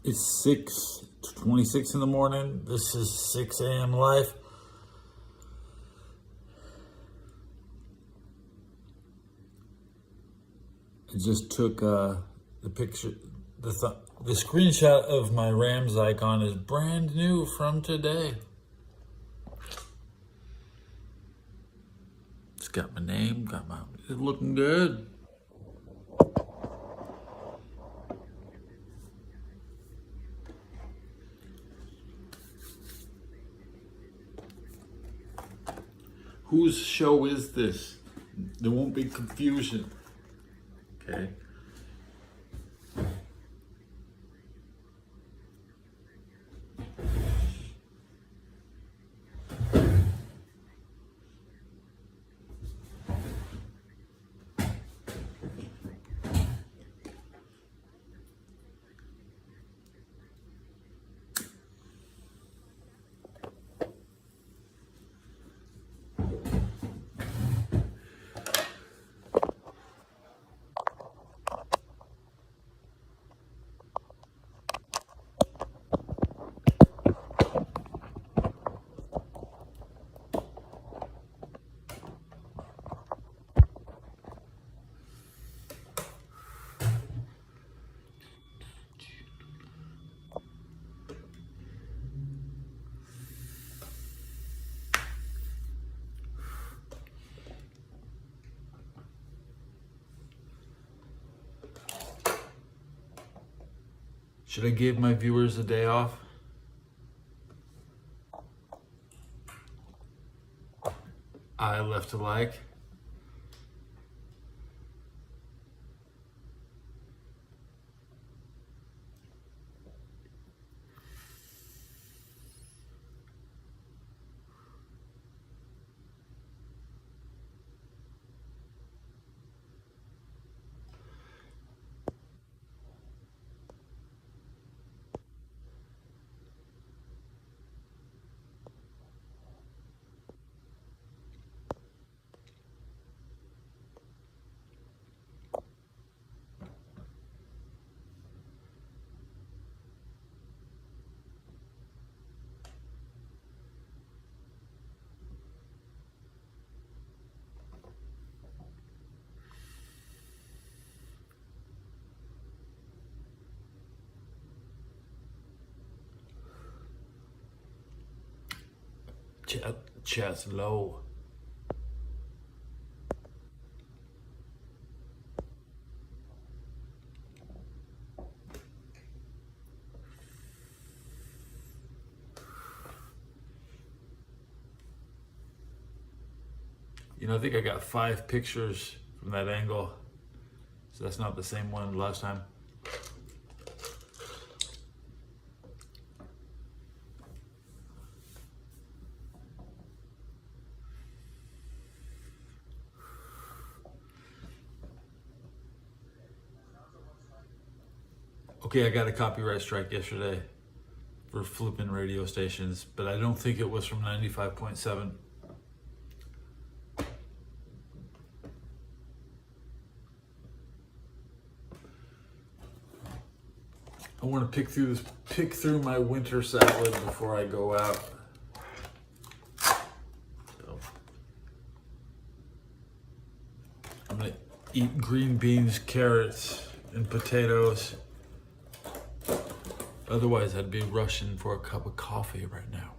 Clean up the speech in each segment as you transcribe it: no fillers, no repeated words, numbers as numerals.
It's 6:26 in the morning. This is 6 a.m. life. I just took the picture. The screenshot of my Rams icon is brand new from today. It's got my name, it's looking good. Whose show is this? There won't be confusion. Okay. Should I give my viewers a day off? I left a like. Chat's low. I think I got 5 pictures from that angle. So that's not the same one last time. Okay, I got a copyright strike yesterday for flipping radio stations, but I don't think it was from 95.7. I want to pick through my winter salad before I go out. So, I'm gonna eat green beans, carrots, and potatoes. Otherwise, I'd be rushing for a cup of coffee right now.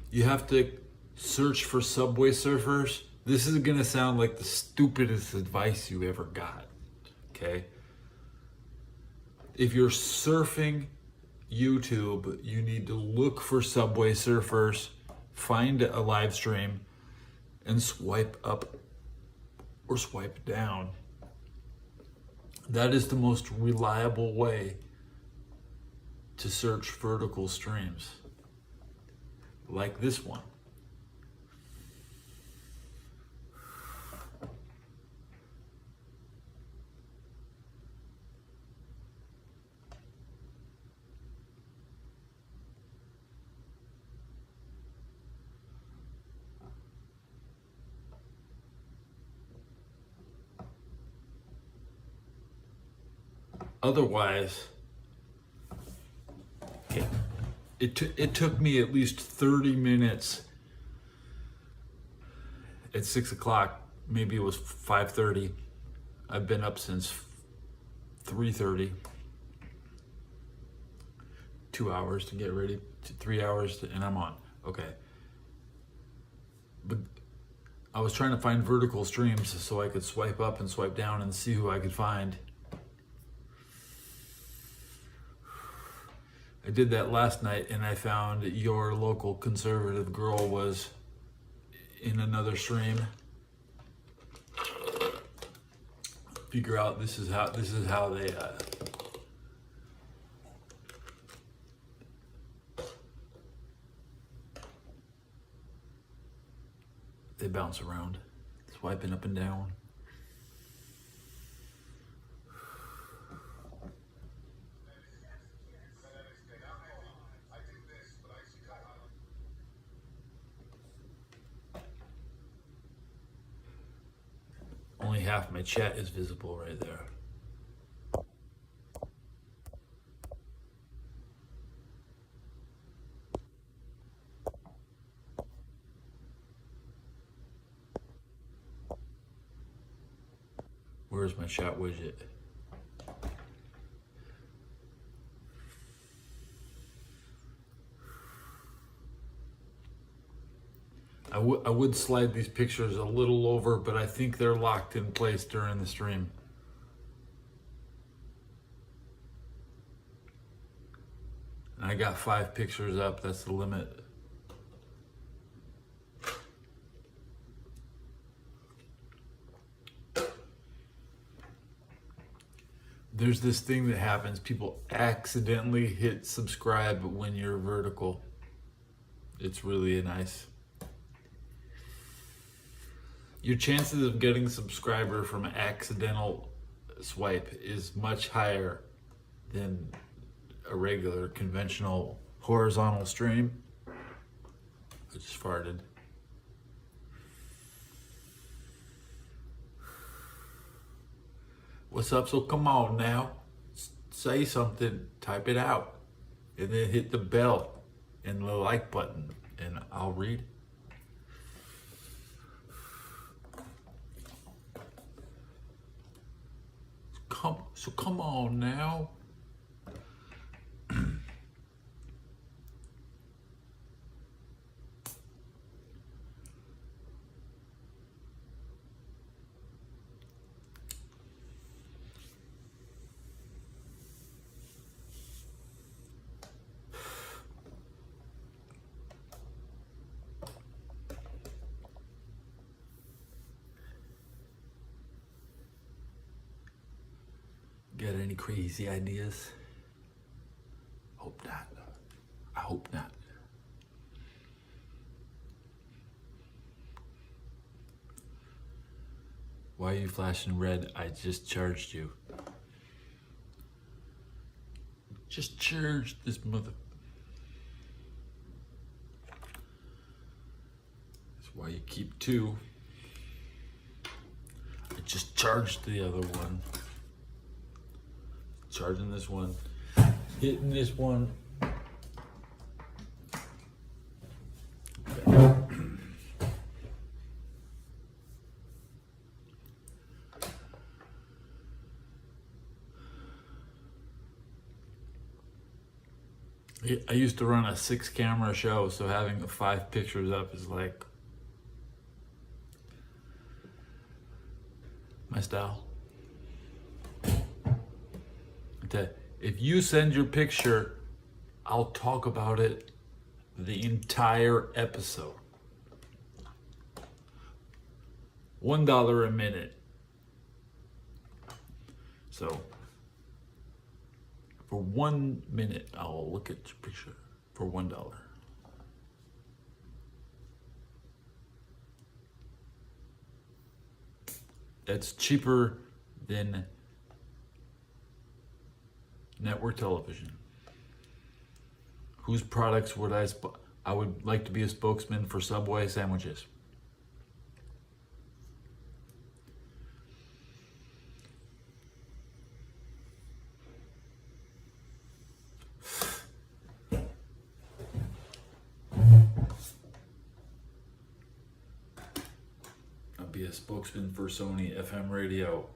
You have to search for Subway Surfers. This is gonna sound like the stupidest advice you ever got, okay? If you're surfing YouTube, you need to look for Subway Surfers, find a live stream, and swipe up or swipe down. That is the most reliable way to search vertical streams, like this one. Otherwise, it took me at least 30 minutes at 6 o'clock. Maybe it was 5:30. I've been up since 3:30. 2 hours to get ready, 3 hours, and I'm on. Okay. But I was trying to find vertical streams so I could swipe up and swipe down and see who I could find. I did that last night and I found your local conservative girl was in another stream. Figure out this is how they bounce around, swiping up and down. Only half my chat is visible right there. Where's my chat widget? I would slide these pictures a little over, but I think they're locked in place during the stream. And I got 5 pictures up, that's the limit. There's this thing that happens, people accidentally hit subscribe when you're vertical. It's really nice. Your chances of getting a subscriber from an accidental swipe is much higher than a regular conventional horizontal stream. I just farted. What's up? So come on now, say something, type it out, and then hit the bell and the like button, and I'll read. So come on now. Got any crazy ideas? Hope not. I hope not. Why are you flashing red? I just charged you. Just charged this mother. That's why you keep 2. I just charged the other one. Charging this one, hitting this one. Okay. I used to run a 6-camera show, so having 5 pictures up is like my style. If you send your picture, I'll talk about it the entire episode. $1 a minute. So for 1 minute, I'll look at your picture for $1. That's cheaper than network television. Whose products would I would like to be a spokesman for Subway sandwiches. be a spokesman for Sony FM radio.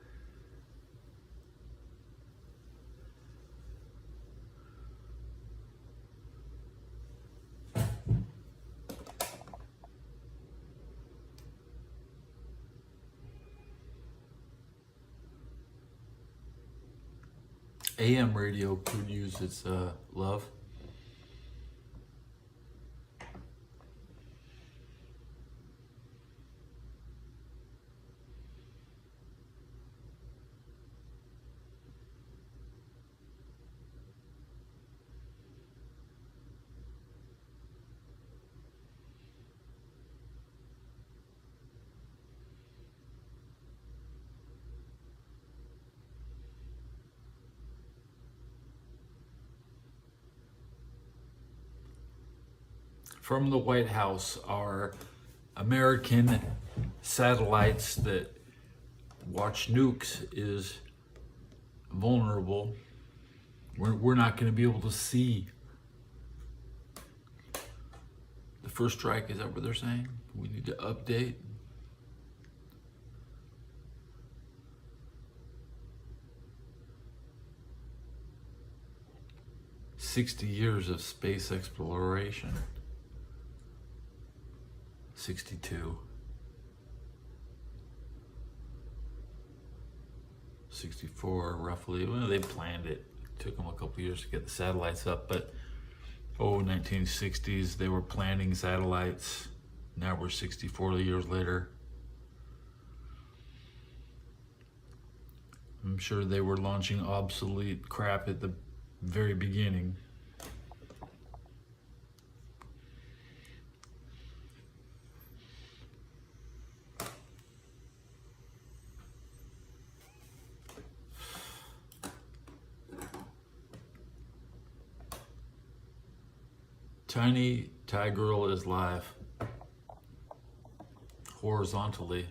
AM radio could use its love. From the White House, our American satellites that watch nukes is vulnerable. We're not going to be able to see the first strike. Is that what they're saying? We need to update. "60 years of space exploration." 62. 64 roughly. Well, they planned it. Took them a couple years to get the satellites up, but 1960s they were planning satellites. Now we're 64 years later. I'm sure they were launching obsolete crap at the very beginning. Tiny Thai girl is live. Horizontally.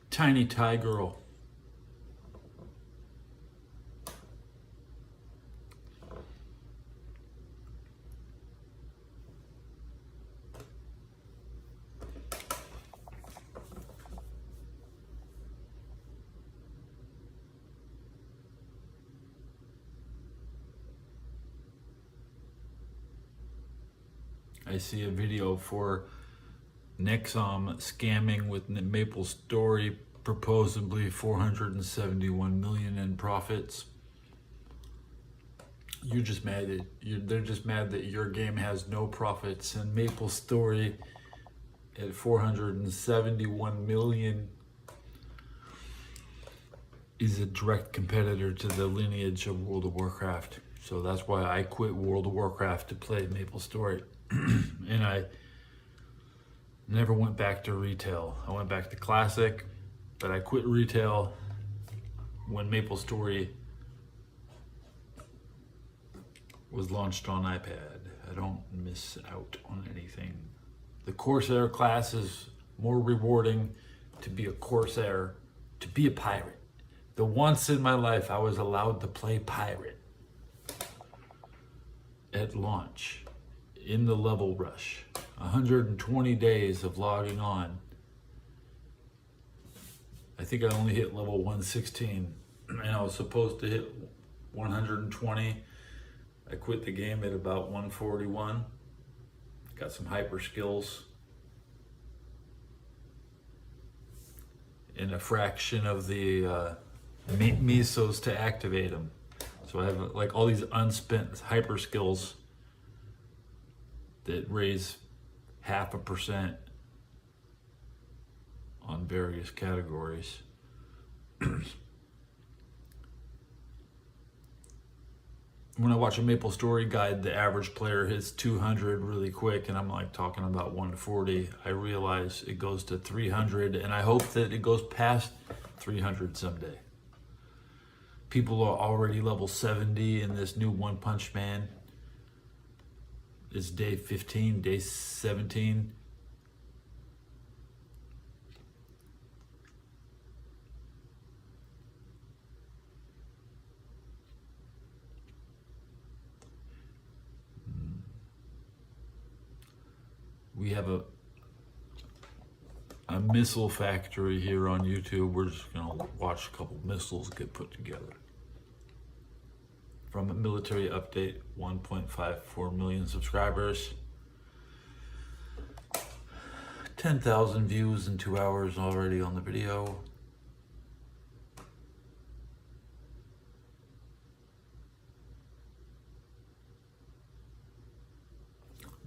Tiny Thai girl. I see a video for Nexom scamming with MapleStory, proposably 471 million in profits. You're just mad that they're just mad that your game has no profits, and MapleStory at 471 million is a direct competitor to the lineage of World of Warcraft. So that's why I quit World of Warcraft to play MapleStory. And I never went back to retail. I went back to Classic, but I quit retail when MapleStory was launched on iPad. I don't miss out on anything. The Corsair class is more rewarding. To be a Corsair, to be a pirate. The once in my life I was allowed to play pirate at launch. In the level rush, 120 days of logging on. I think I only hit level 116, and I was supposed to hit 120. I quit the game at about 141. Got some hyper skills and a fraction of the mesos to activate them. So I have like all these unspent hyper skills that raise 0.5% on various categories. When I watch a MapleStory guide, the average player hits 200 really quick, and I'm like talking about 140. I realize it goes to 300, and I hope that it goes past 300 someday. People are already level 70 in this new One Punch Man. It's day 15, day 17. have a missile factory here on YouTube. We're just gonna watch a couple missiles get put together. From a military update, 1.54 million subscribers. 10,000 views in 2 hours already on the video.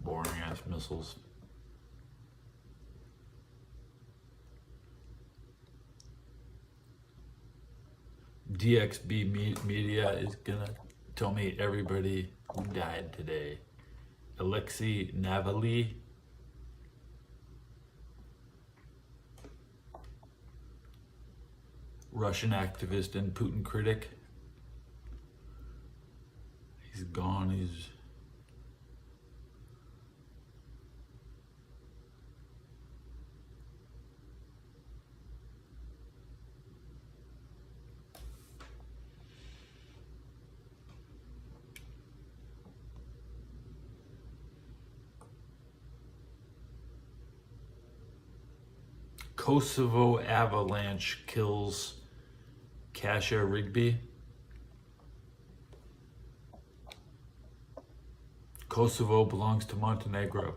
Boring ass missiles. DXB Media is gonna tell me everybody who died today. Alexei Navalny, Russian activist and Putin critic. He's gone. He's Kosovo avalanche kills Kasia Rigby. Kosovo belongs to Montenegro.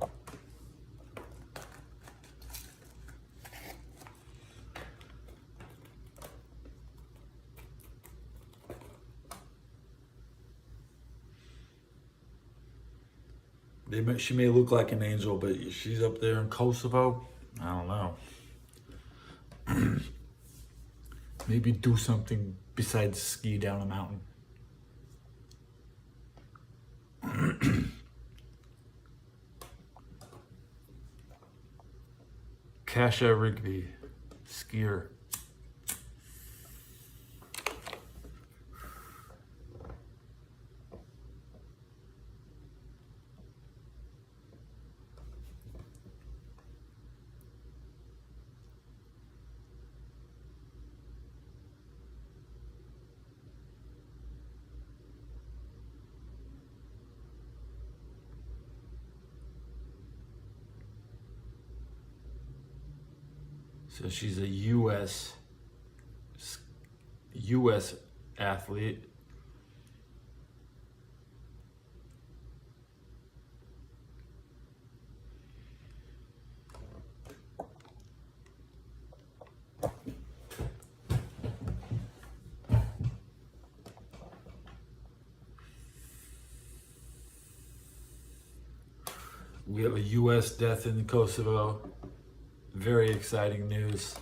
She may look like an angel, but she's up there in Kosovo. I don't know. Maybe do something besides ski down a mountain. Kasia Rigby, skier. So she's a U.S. athlete. We have a U.S. death in Kosovo. Very exciting news.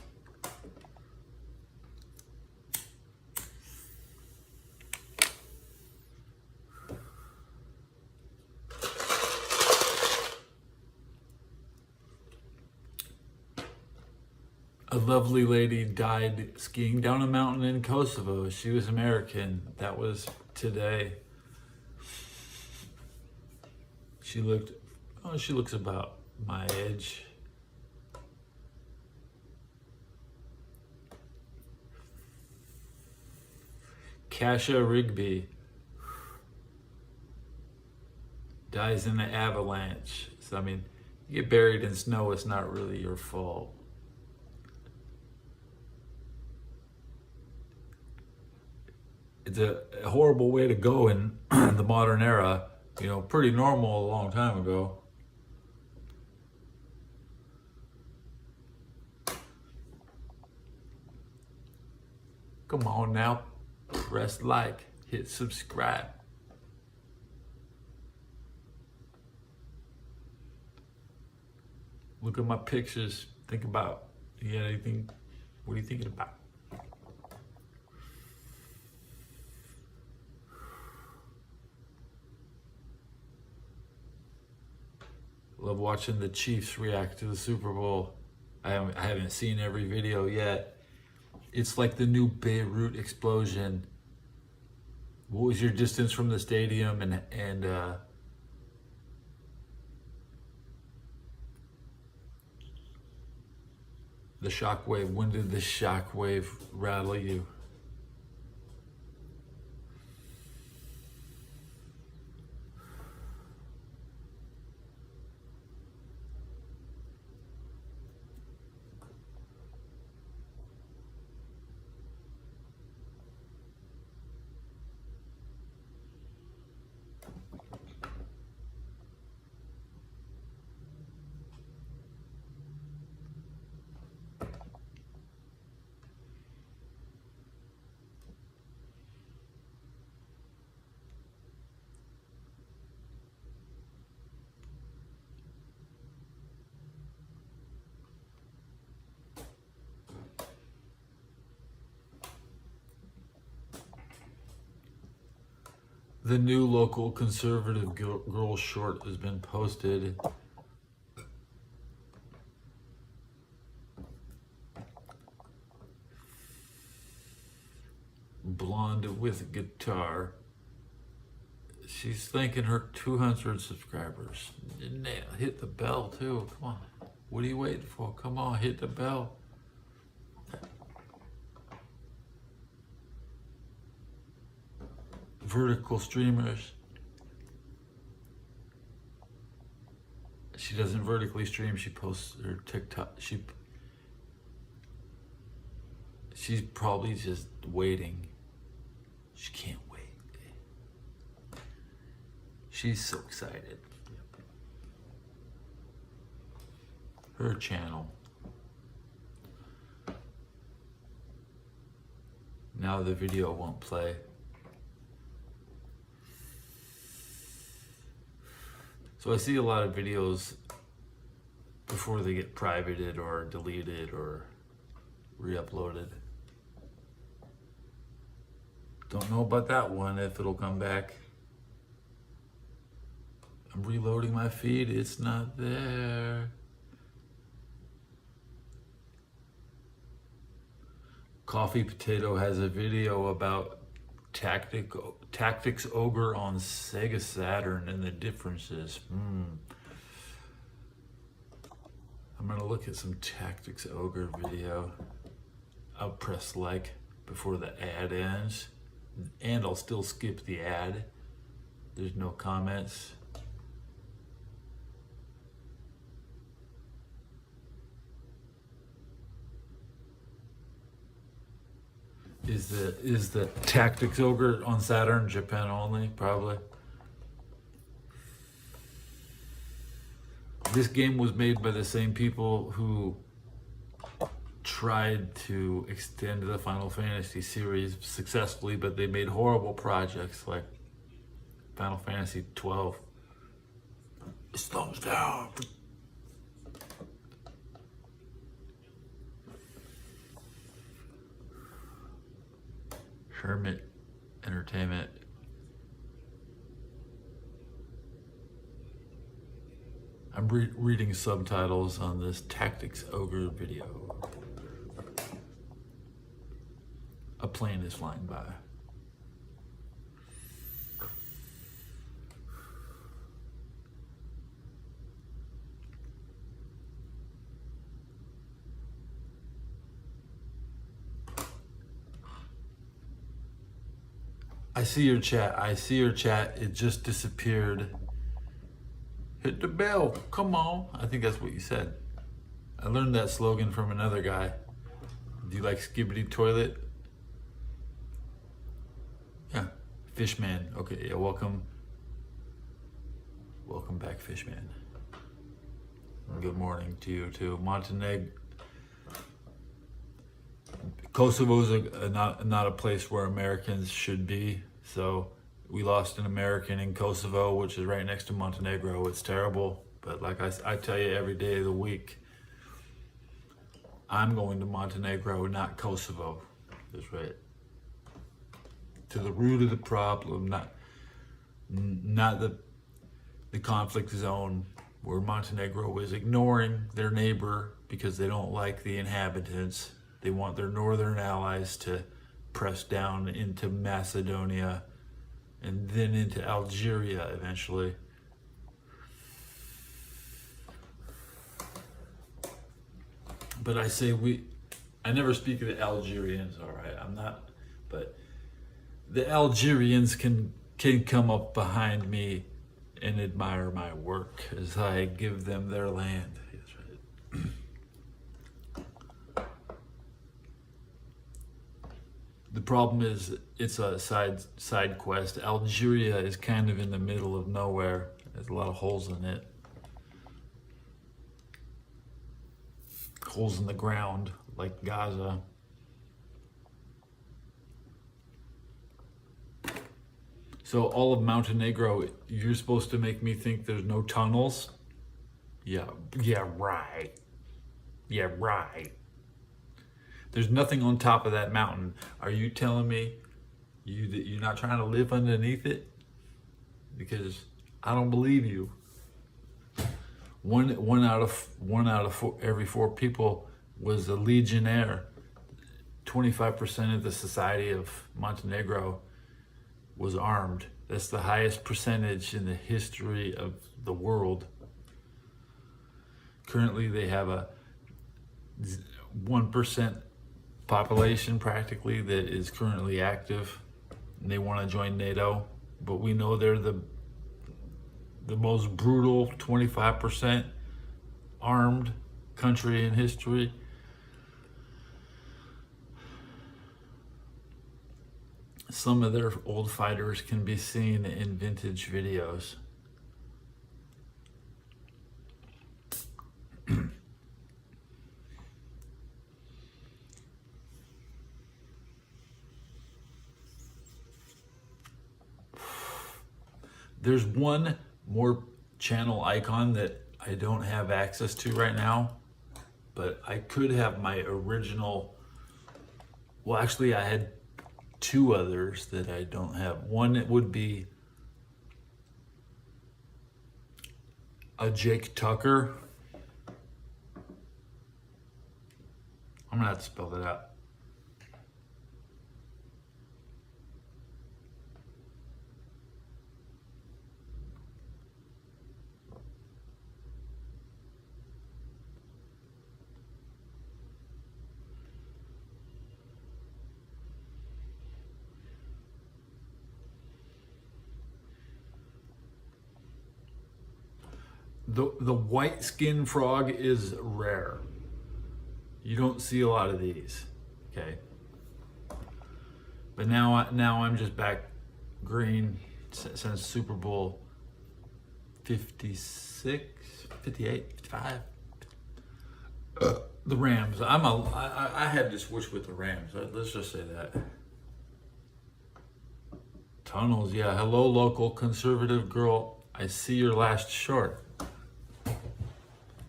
A lovely lady died skiing down a mountain in Kosovo. She was American. That was today. She looks about my age. Kasia Rigby dies in an avalanche. So, I mean, you get buried in snow, it's not really your fault. It's a horrible way to go in the modern era. You know, pretty normal a long time ago. Come on now. Press like, hit subscribe. Look at my pictures. Think about, you got anything? What are you thinking about? Love watching the Chiefs react to the Super Bowl. I haven't seen every video yet. It's like the new Beirut explosion. What was your distance from the stadium and the shockwave? When did the shockwave rattle you? The new local conservative girl short has been posted. Blonde with guitar. She's thanking her 200 subscribers. Hit the bell too. Come on. What are you waiting for? Come on, hit the bell. Vertical streamers. She doesn't vertically stream. She posts her TikTok. She's probably just waiting. She can't wait. She's so excited. Her channel. Now the video won't play. So I see a lot of videos before they get privated or deleted or re-uploaded. Don't know about that one, if it'll come back. I'm reloading my feed, it's not there. Coffee Potato has a video about Tactics Ogre on Sega Saturn and the differences. I'm gonna look at some Tactics Ogre video. I'll press like before the ad ends, and I'll still skip the ad. There's no comments. Is the Tactics Ogre on Saturn Japan only? Probably. This game was made by the same people who tried to extend the Final Fantasy series successfully, but they made horrible projects like Final Fantasy 12. It's thumbs down. Hermit Entertainment. I'm reading subtitles on this Tactics Ogre video. A plane is flying by. I see your chat. I see your chat. It just disappeared. Hit the bell. Come on. I think that's what you said. I learned that slogan from another guy. Do you like Skibidi Toilet? Yeah. Fishman. Okay, yeah, welcome. Welcome back, Fishman. Good morning to you too. Montenegro. Kosovo is not a place where Americans should be. So we lost an American in Kosovo, which is right next to Montenegro. It's terrible. But like I tell you every day of the week, I'm going to Montenegro, not Kosovo. That's right. To the root of the problem, not the conflict zone where Montenegro is ignoring their neighbor because they don't like the inhabitants. They want their northern allies to press down into Macedonia and then into Algeria eventually. But I say I never speak of the Algerians, all right? I'm not, but the Algerians can come up behind me and admire my work as I give them their land. That's right. The problem is it's a side quest. Algeria is kind of in the middle of nowhere. There's a lot of holes in it. Holes in the ground, like Gaza. So all of Montenegro, you're supposed to make me think there's no tunnels? Yeah, right. Yeah, right. There's nothing on top of that mountain. Are you telling me you're not trying to live underneath it? because I don't believe you. One out of four, every four people was a legionnaire. 25% of the society of Montenegro was armed. That's the highest percentage in the history of the world. Currently, they have a 1% population practically that is currently active, and they want to join NATO. But we know they're the most brutal 25% armed country in history. Some of their old fighters can be seen in vintage videos. There's one more channel icon that I don't have access to right now, but I could have my original. Well, actually, I had two others that I don't have. One, it would be a Jake Tucker. I'm gonna have to spell that out. The white skin frog is rare. You don't see a lot of these, okay? But now I'm just back green since Super Bowl 56, 58, 55. The Rams. I had to switch with the Rams. Let's just say that. Tunnels, yeah. Hello, local conservative girl. I see your last short.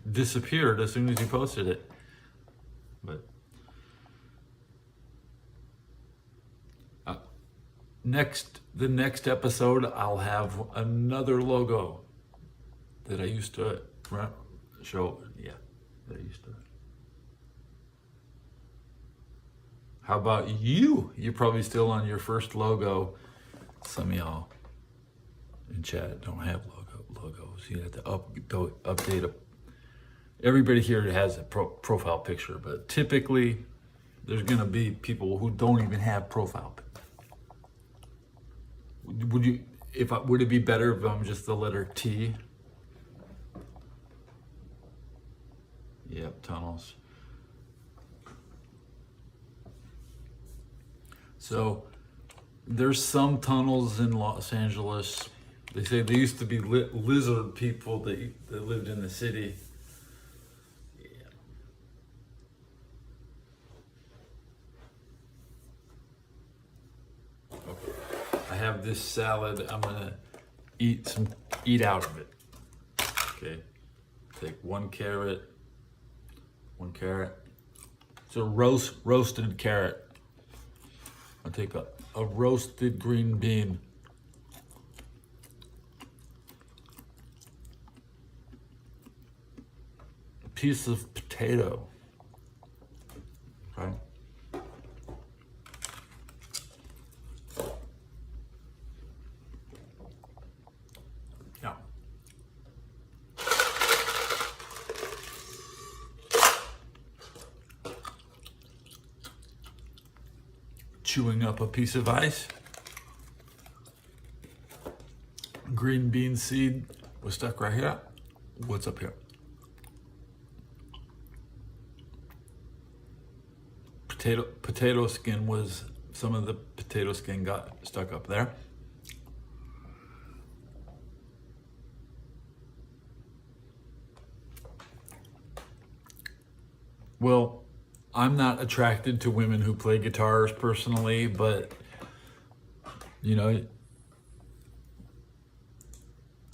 Disappeared as soon as you posted it. But the next episode, I'll have another logo that I used to show. Yeah, that I used to. How about you? You're probably still on your first logo. Some of y'all in chat don't have logos. You have to update a. Everybody here has a profile picture, but typically there's gonna be people who don't even have profile picture. Would it be better if I'm just the letter T? Yep, tunnels. So there's some tunnels in Los Angeles. They say there used to be lizard people that lived in the city. I have this salad. I'm gonna eat out of it. Okay, take one carrot. It's a roasted carrot. I'll take a roasted green bean. A piece of potato. Okay. Yeah. Chewing up a piece of ice. Green bean seed was stuck right here. What's up here? Potato skin was, some of the potato skin got stuck up there. Well, I'm not attracted to women who play guitars personally, but you know,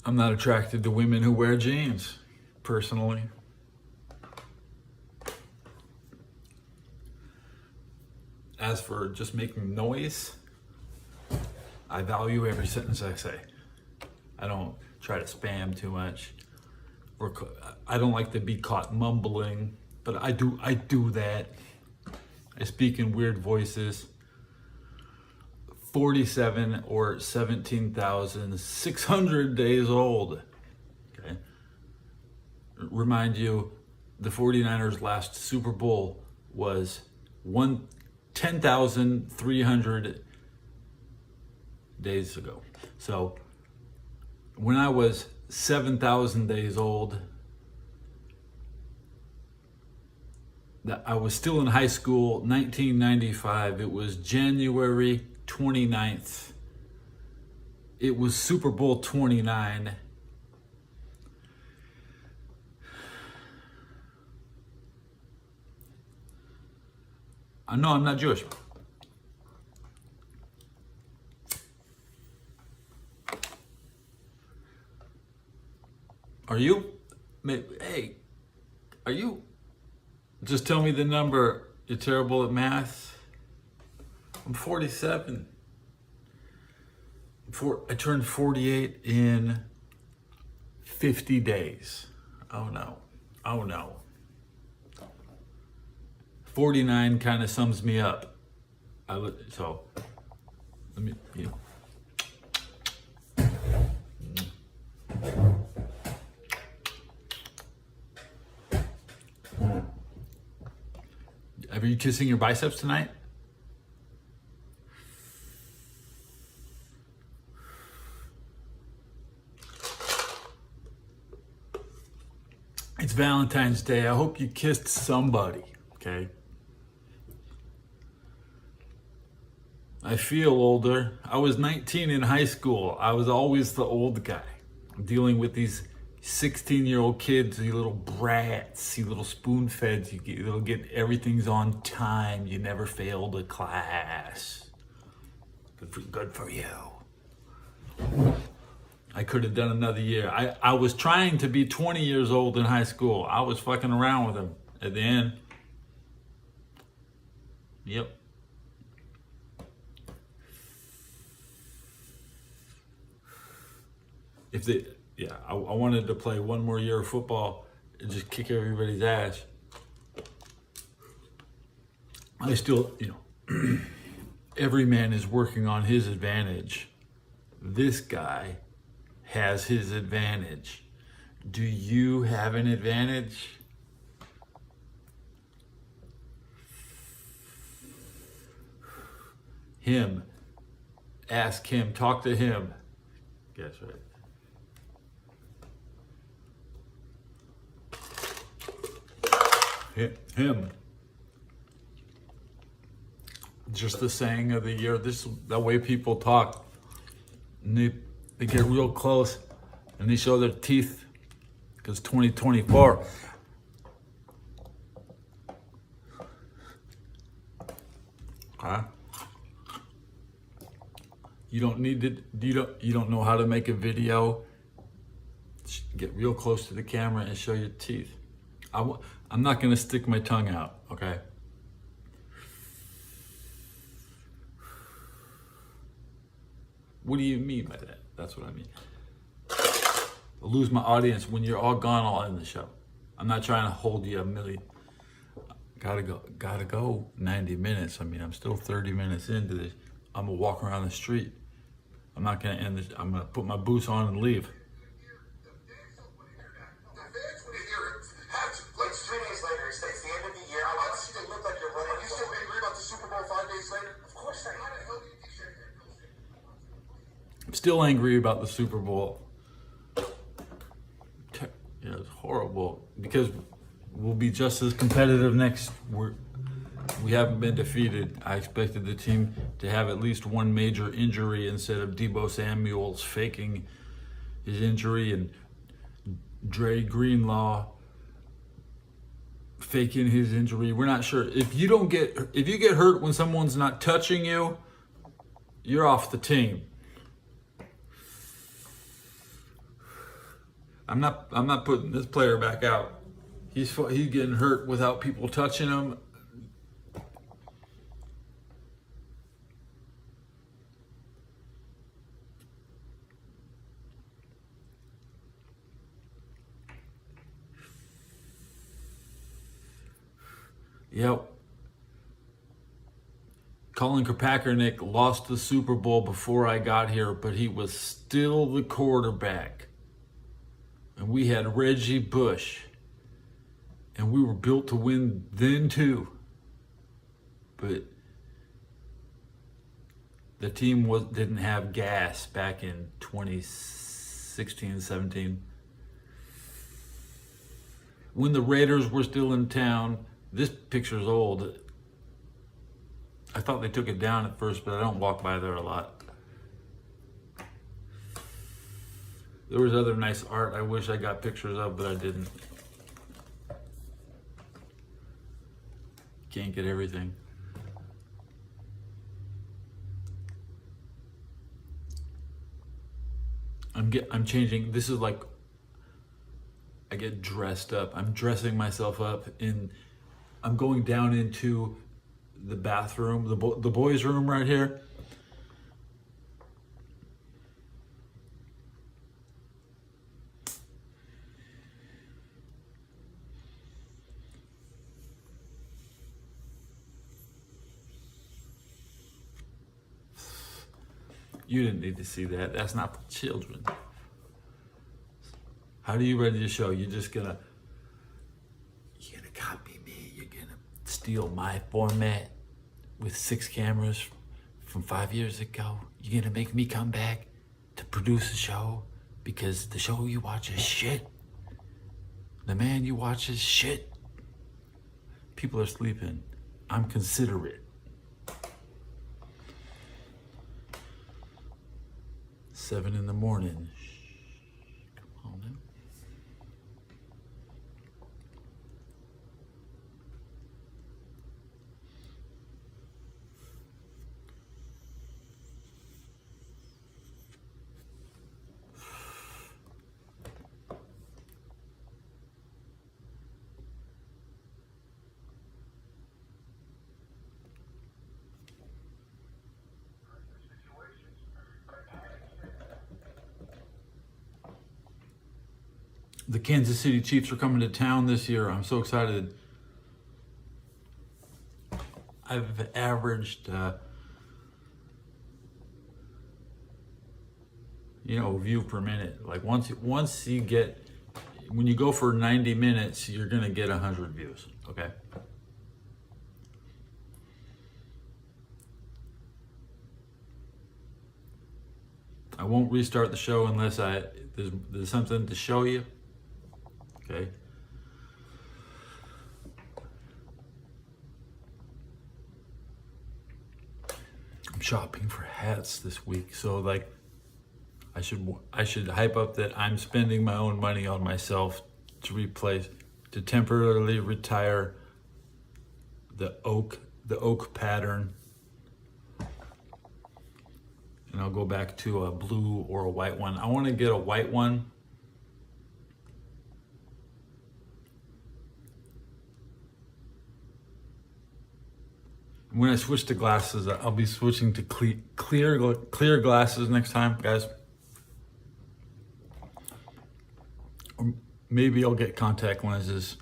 I'm not attracted to women who wear jeans personally. As for just making noise, I value every sentence I say. I don't try to spam too much. Or I don't like to be caught mumbling, but I do that. I speak in weird voices. 47 or 17,600 days old. Okay. Remind you, the 49ers' last Super Bowl was 10,300 days ago. So when I was 7,000 days old, I was still in high school, 1995. It was January 29th. It was Super Bowl 29. No, I'm not Jewish. Are you? Hey, are you? Just tell me the number. You're terrible at math. I'm 47. I turned 48 in 50 days. Oh no. 49 kind of sums me up. So, let me, Are you kissing your biceps tonight? It's Valentine's Day. I hope you kissed somebody, okay? I feel older. I was 19 in high school. I was always the old guy. I'm dealing with these 16-year-old kids, you little brats, you little spoon-feds, you'll get everything's on time. You never failed a class. Good for you. I could have done another year. I was trying to be 20 years old in high school. I was fucking around with them at the end. Yep. I wanted to play one more year of football and just kick everybody's ass. I still, every man is working on his advantage. This guy has his advantage. Do you have an advantage? Him. Ask him. Talk to him. Guess right. Him. Just the saying of the year. The way people talk. And they get real close and they show their teeth because 2024. Huh? You don't need to. You don't know how to make a video. Get real close to the camera and show your teeth. I'm not gonna stick my tongue out, okay? What do you mean by that? That's what I mean. I'll lose my audience when you're all gone. I'll end the show. I'm not trying to hold you a million. Gotta go 90 minutes. I mean, I'm still 30 minutes into this. I'm gonna walk around the street. I'm not gonna end this. I'm gonna put my boots on and leave. I'm still angry about the Super Bowl. It's horrible because we'll be just as competitive next. We haven't been defeated. I expected the team to have at least one major injury instead of Deebo Samuel's faking his injury and Dre Greenlaw faking his injury. We're not sure. If you get hurt when someone's not touching you, you're off the team. I'm not putting this player back out. He's getting hurt without people touching him. Yep. Colin Kaepernick lost the Super Bowl before I got here, but he was still the quarterback. And we had Reggie Bush. And we were built to win then too. But the team didn't have gas back in 2016, 17. When the Raiders were still in town, this picture's old. I thought they took it down at first, but I don't walk by there a lot. There was other nice art I wish I got pictures of, but I didn't. Can't get everything. I'm changing. This is like, I get dressed up. I'm dressing myself up I'm going down into the bathroom, the boys' room right here. You didn't need to see that. That's not for children. How do you ready to show? You're gonna copy me. You're gonna steal my format with 6 cameras from 5 years ago. You're gonna make me come back to produce a show because the show you watch is shit. The man you watch is shit. People are sleeping. I'm considerate. 7 in the morning. Come on now. The Kansas City Chiefs are coming to town this year. I'm so excited. I've averaged, view per minute. Like once you get, when you go for 90 minutes, you're gonna get 100 views. Okay. I won't restart the show unless there's something to show you. Okay. I'm shopping for hats this week, so like I should hype up that I'm spending my own money on myself to temporarily retire the oak pattern, and I'll go back to a blue or a white one. I want to get a white one. When I switch to glasses, I'll be switching to clear glasses next time, guys. Or maybe I'll get contact lenses.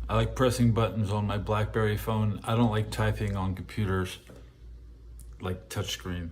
I like pressing buttons on my BlackBerry phone. I don't like typing on computers, like touchscreen.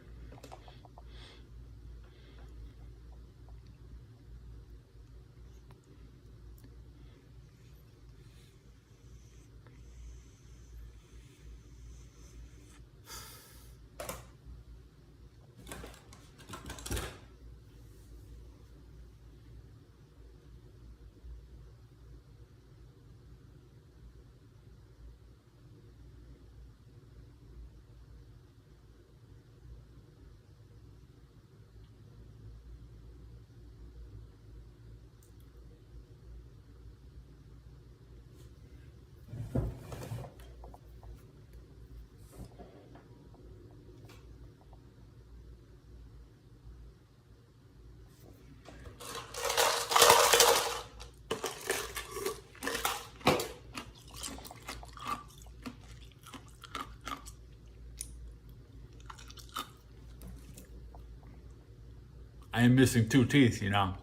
I am missing 2 teeth, you know.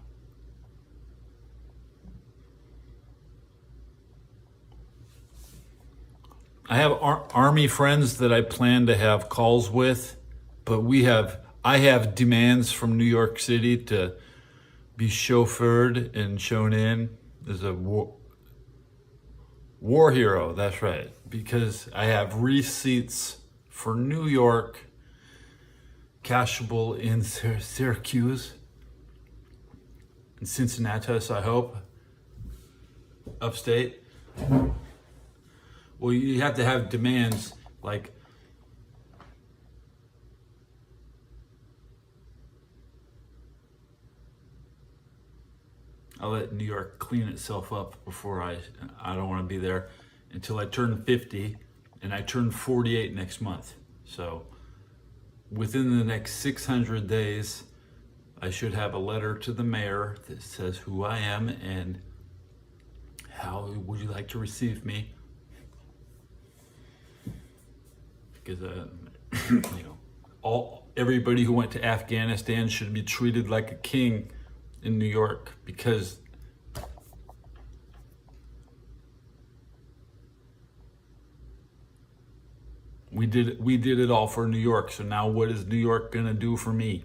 I have Army friends that I plan to have calls with, but I have demands from New York City to be chauffeured and shown in as a war hero. That's right, because I have receipts for New York, cashable in Syracuse, in Cincinnatus, I hope, upstate. Well, you have to have demands like I'll let New York clean itself up before I don't want to be there until I turn 50, and I turn 48 next month. So within the next 600 days, I should have a letter to the mayor that says who I am and how would you like to receive me. Because everybody who went to Afghanistan should be treated like a king in New York, because we did it all for New York. So now what is New York gonna do for me?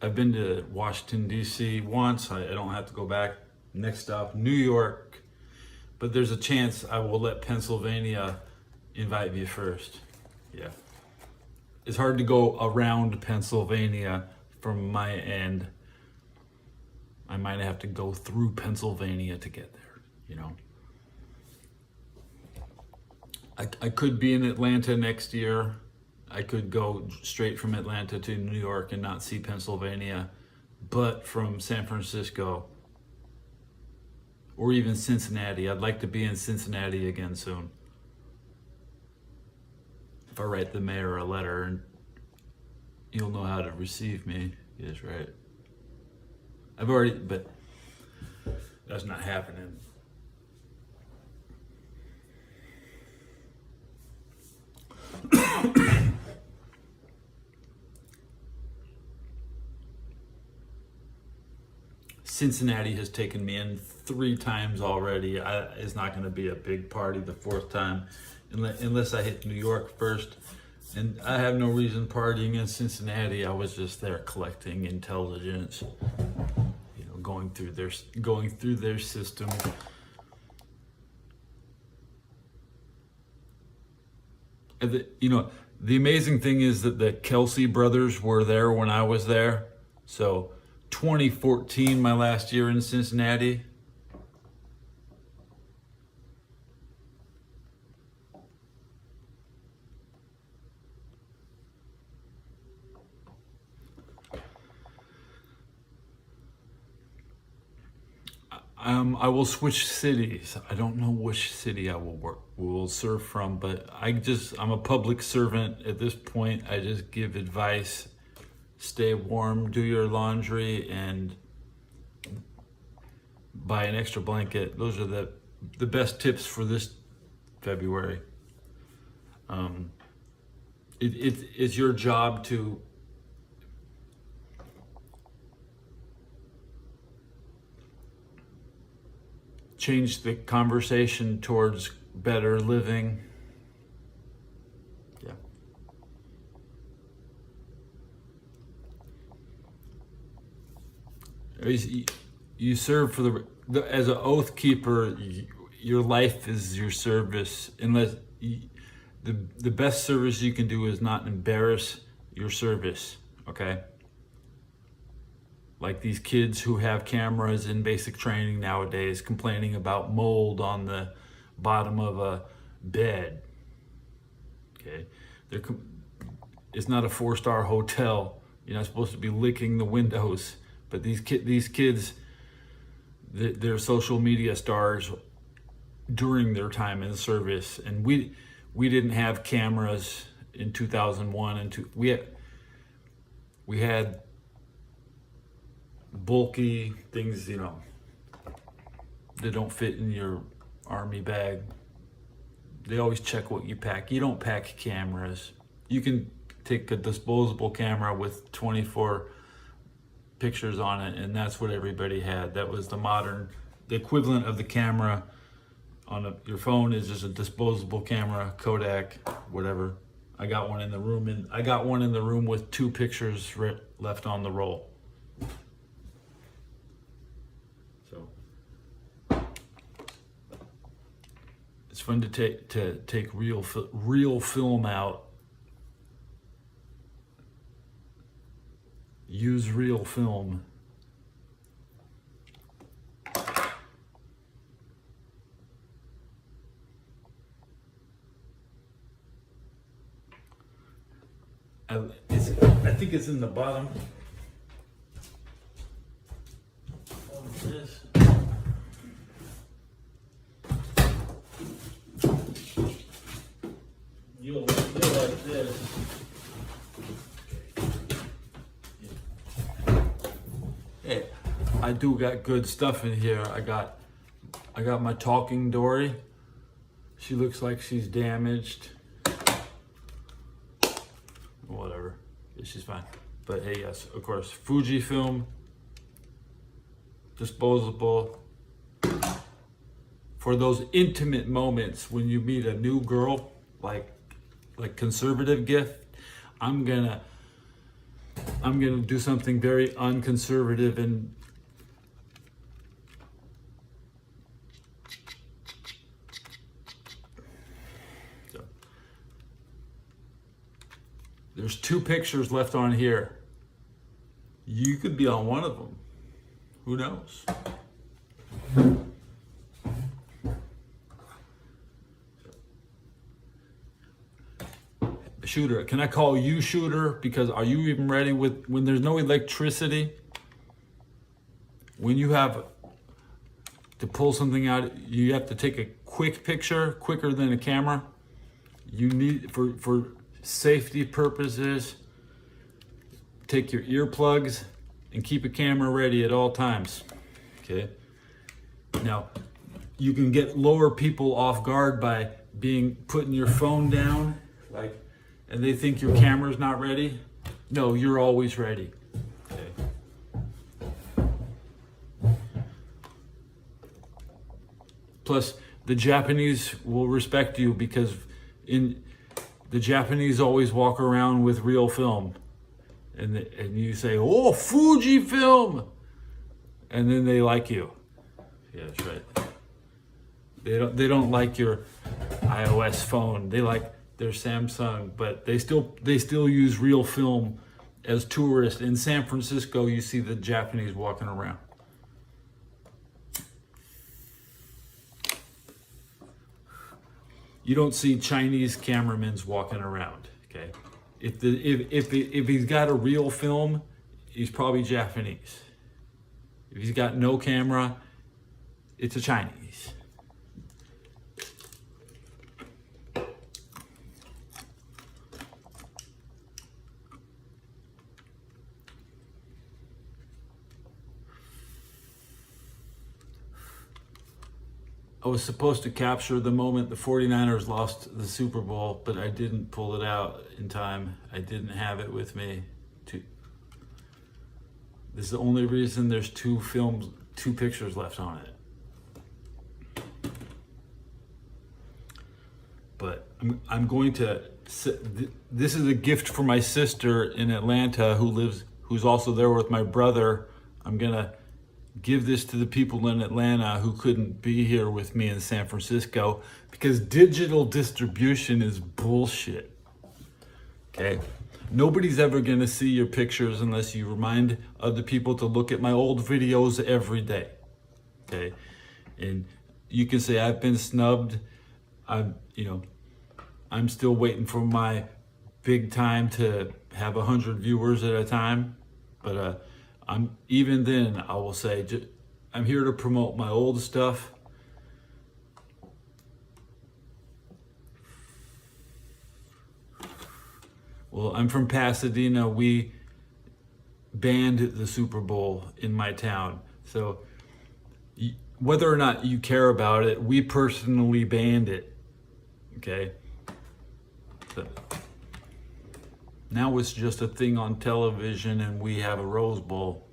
I've been to Washington, D.C. once. I don't have to go back. Next stop, New York. But there's a chance I will let Pennsylvania invite me first. Yeah. It's hard to go around Pennsylvania from my end. I might have to go through Pennsylvania to get there, you know. I could be in Atlanta next year. I could go straight from Atlanta to New York and not see Pennsylvania, but from San Francisco or even Cincinnati. I'd like to be in Cincinnati again soon. If I write the mayor a letter, and you'll know how to receive me. Yes, right. But that's not happening. Cincinnati has taken me in 3 times already. It's not going to be a big party the 4th time unless I hit New York first. And I have no reason partying in Cincinnati. I was just there collecting intelligence, you know, going through their system. And the amazing thing is that the Kelsey brothers were there when I was there. So 2014, my last year in Cincinnati. I will switch cities. I don't know which city I will serve from, but I'm a public servant at this point. I just give advice. Stay warm, do your laundry, and buy an extra blanket. Those are the best tips for this February. It's your job to change the conversation towards better living. Yeah. You serve for as an oath keeper. Your life is your service. The best service you can do is not embarrass your service. Okay. Like these kids who have cameras in basic training nowadays complaining about mold on the bottom of a bed. Okay, it's not a 4-star hotel. You're not supposed to be licking the windows. But these kids, they're social media stars during their time in service, and we didn't have cameras in 2001 and we had bulky things, that don't fit in your army bag. They always check what you pack. You don't pack cameras. You can take a disposable camera with 24 pictures on it, and that's what everybody had. That was the equivalent of the camera on your phone is just a disposable camera, Kodak, whatever. I got one in the room, and I got one in the room with 2 pictures left on the roll. So it's fun to take real film out. Use real film. I think it's in the bottom of this. You'll like this. Hey, I do got good stuff in here. I got my talking Dory. She looks like she's damaged. Whatever, she's fine. But hey, yes, of course, Fujifilm, disposable. For those intimate moments when you meet a new girl, like conservative gift, I'm gonna do something very unconservative and there's 2 pictures left on here. You could be on one of them. Who knows? Shooter, can I call you Shooter? Because are you even ready when there's no electricity? When you have to pull something out, you have to take a quick picture, quicker than a camera. You need, for safety purposes, take your earplugs and keep a camera ready at all times. Okay. Now, you can get lower people off guard by putting your phone down, and they think your camera's not ready. No, you're always ready. Okay. Plus, the Japanese will respect you because the Japanese always walk around with real film, and you say, "Oh, Fujifilm," and then they like you. Yeah, that's right. They don't like your iOS phone. They like their Samsung, but they still use real film as tourists. In San Francisco, you see the Japanese walking around. You don't see Chinese cameramen walking around. Okay, if he's got a real film, he's probably Japanese. If he's got no camera, it's a Chinese. I was supposed to capture the moment the 49ers lost the Super Bowl, but I didn't pull it out in time. I didn't have it with me. This is the only reason there's 2 pictures left on it. But I'm going to, this is a gift for my sister in Atlanta who's also there with my brother. I'm gonna give this to the people in Atlanta who couldn't be here with me in San Francisco because digital distribution is bullshit. Okay? Nobody's ever gonna see your pictures unless you remind other people to look at my old videos every day. Okay? And you can say I've been snubbed. I'm still waiting for my big time to have 100 viewers at a time, but even then, I will say, I'm here to promote my old stuff. Well, I'm from Pasadena. We banned the Super Bowl in my town. So whether or not you care about it, we personally banned it. Okay? But now it's just a thing on television and we have a Rose Bowl.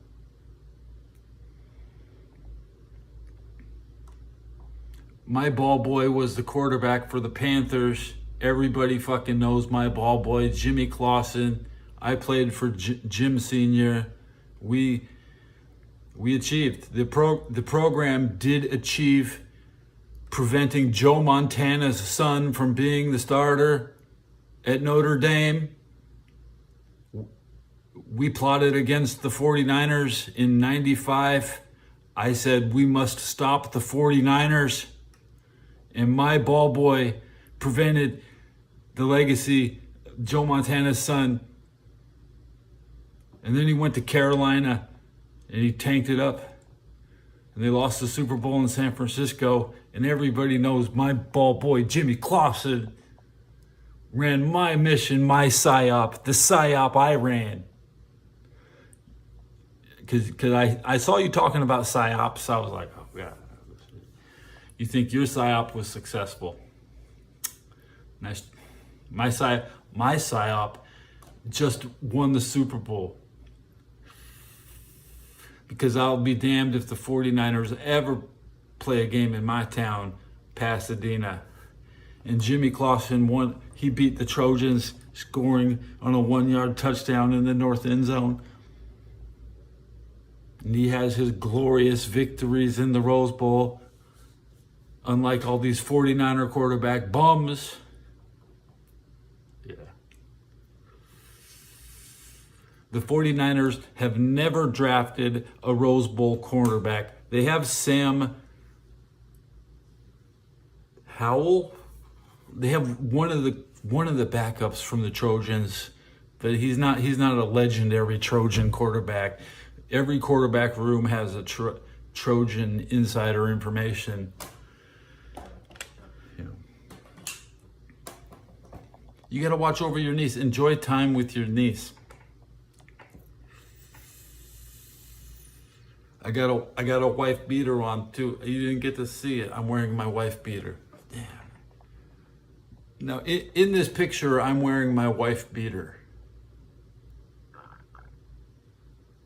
My ball boy was the quarterback for the Panthers. Everybody fucking knows my ball boy, Jimmy Clausen. I played for Jim Sr. We achieved. The program did achieve preventing Joe Montana's son from being the starter at Notre Dame. We plotted against the 49ers in 95. I said we must stop the 49ers. And my ball boy prevented the legacy of Joe Montana's son. And then he went to Carolina and he tanked it up. And they lost the Super Bowl in San Francisco. And everybody knows my ball boy, Jimmy Clausen, ran my mission, my PSYOP, the PSYOP I ran. Because I saw you talking about PSYOPs. I was like, oh, yeah. You think your PSYOP was successful. Nice. My PSYOP just won the Super Bowl. Because I'll be damned if the 49ers ever play a game in my town, Pasadena. And Jimmy Clausen won. He beat the Trojans, scoring on a 1-yard touchdown in the north end zone. And he has his glorious victories in the Rose Bowl. Unlike all these 49er quarterback bums. Yeah. The 49ers have never drafted a Rose Bowl quarterback. They have Sam Howell. They have one of the backups from the Trojans, but he's not a legendary Trojan quarterback. Every quarterback room has a Trojan insider information. You got to watch over your niece. Enjoy time with your niece. I got a wife beater on too. You didn't get to see it. I'm wearing my wife beater. Damn. Now in this picture, I'm wearing my wife beater.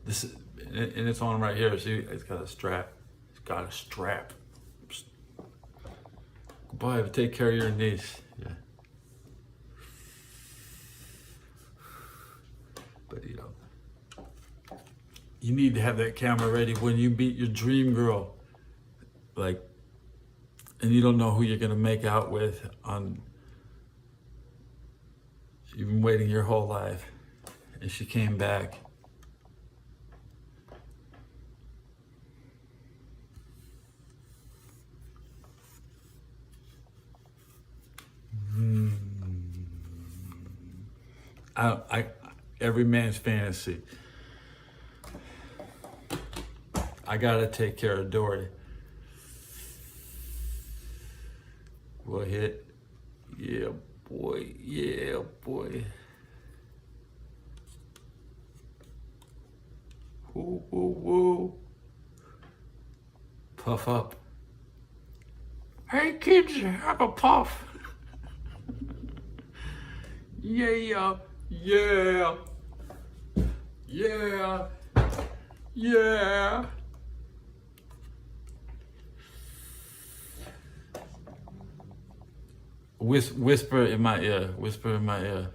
This is, and it's on right here. See, it's got a strap. It's got a strap. Goodbye. Take care of your niece. Yeah. But you need to have that camera ready when you meet your dream girl, and you don't know who you're gonna make out with. You've been waiting your whole life, and she came back. Every man's fantasy. I gotta take care of Dory. We'll hit. Yeah, boy. Yeah, boy. Woo, woo, woo. Puff up. Hey, kids, have a puff. Yeah. Yeah. Yeah. Yeah. Whisper in my ear. Whisper in my ear.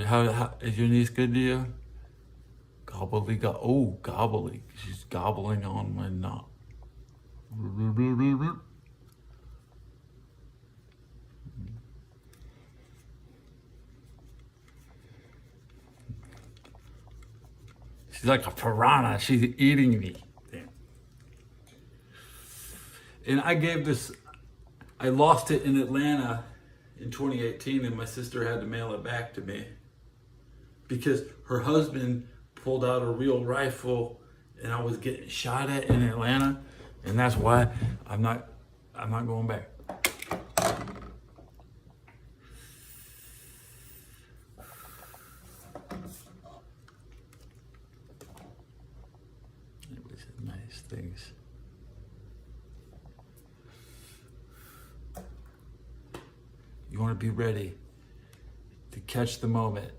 How is your niece good to you? Gobbly. Oh, gobbly. She's gobbling on my knob. She's like a piranha. She's eating me. Damn. And I lost it in Atlanta in 2018, and my sister had to mail it back to me because her husband pulled out a real rifle and I was getting shot at in Atlanta, and that's why I'm not going back. Nice things. You want to be ready to catch the moment.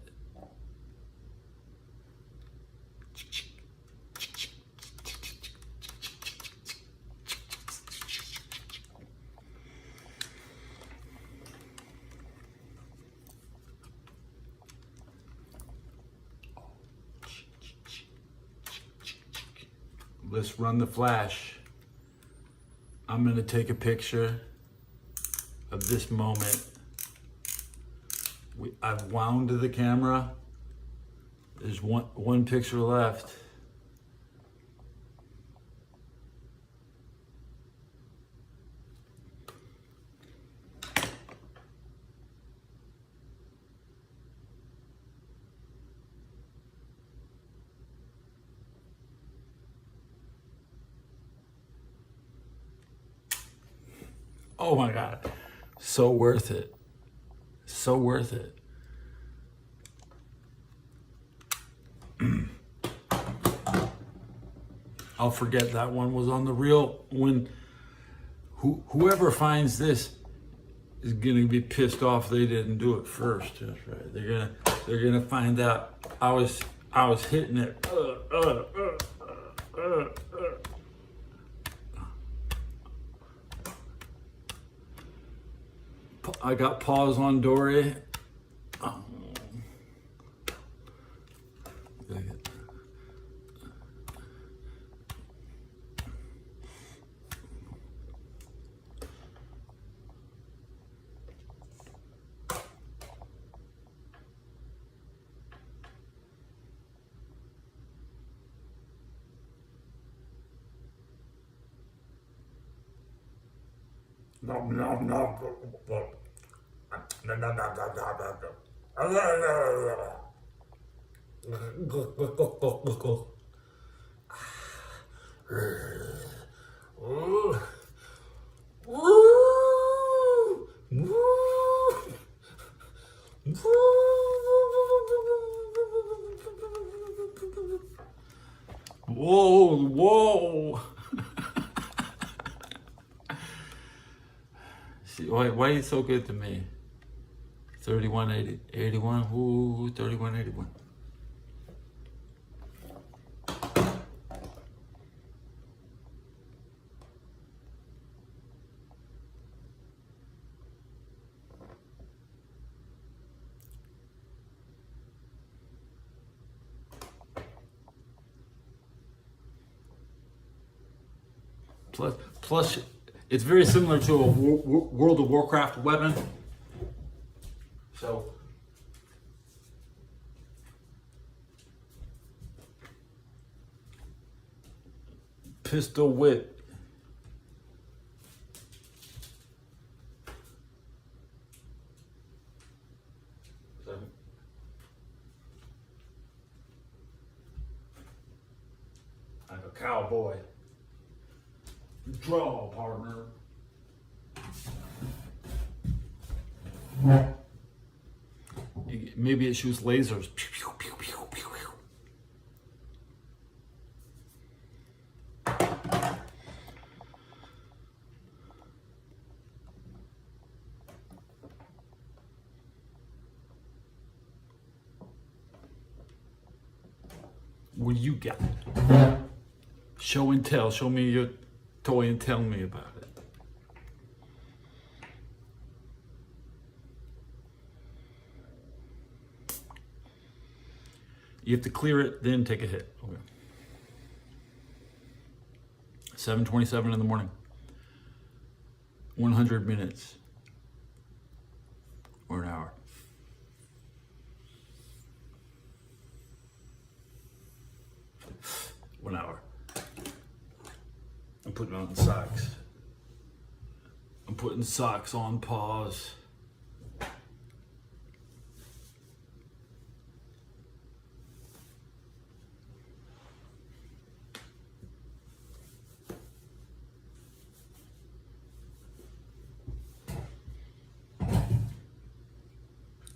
Let's run the flash. I'm gonna take a picture of this moment. I've wound the camera. There's one picture left. Oh my God, so worth it. So worth it. I'll forget that one was on the reel. When whoever finds this is gonna be pissed off they didn't do it first. That's right. They're gonna find out I was hitting it. I got paws on Dory. Whoa, whoa. See, why are you so good to me? 3180, 81, ooh, 3181. Plus, it's very similar to a World of Warcraft weapon. So, pistol whip. Like a cowboy. Draw, partner. Maybe it shoots lasers. Pew, pew, pew, pew, pew, pew. What do you got? Show and tell. Show me your toy and tell me about it. You have to clear it, then take a hit. Okay. 7:27 in the morning. 100 minutes. Or an hour. One hour. I'm putting on socks. I'm putting socks on pause.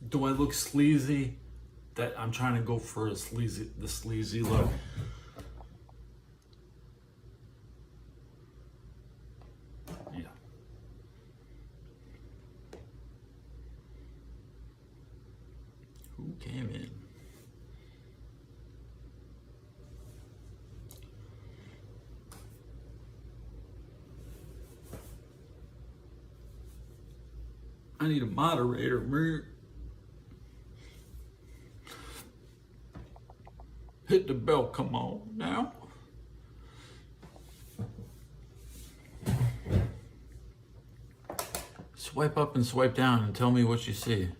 Do I look sleazy? That I'm trying to go for the sleazy look. Yeah. came in. I need a moderator, man. Hit the bell, come on now. Swipe up and swipe down and tell me what you see.